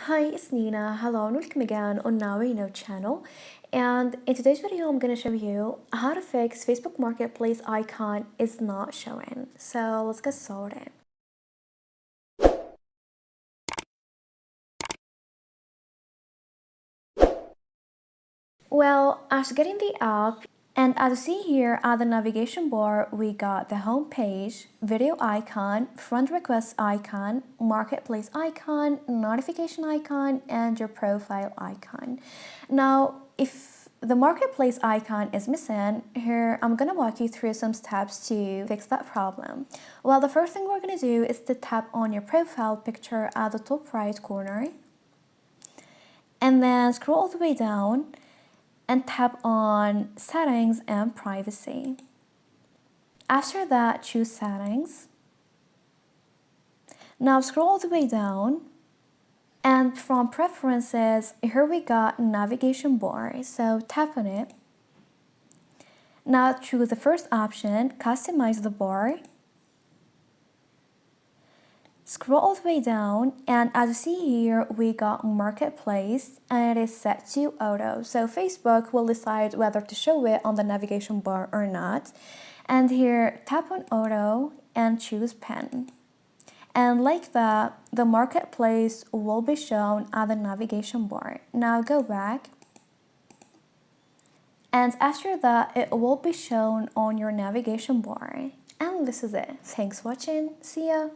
Hi, it's Nina. Hello and welcome again on Now We Know channel. And in today's video, I'm going to show you how to fix Facebook Marketplace icon is not showing. So let's get started. Well, after getting the app, and as you see here at the navigation bar, we got the home page, video icon, friend request icon, marketplace icon, notification icon, and your profile icon. Now, if the marketplace icon is missing, here I'm gonna walk you through some steps to fix that problem. Well, the first thing we're gonna do is to tap on your profile picture at the top right corner, and then scroll all the way down and tap on Settings and Privacy. After that, choose Settings. Now scroll all the way down, and from Preferences, here we got Navigation Bar, so tap on it. Now choose the first option, Customize the bar. Scroll all the way down, and as you see here, we got Marketplace, and it is set to auto. So Facebook will decide whether to show it on the navigation bar or not. And here, tap on auto and choose pen. And like that, the Marketplace will be shown at the navigation bar. Now go back. And after that, it will be shown on your navigation bar. And this is it. Thanks for watching. See ya.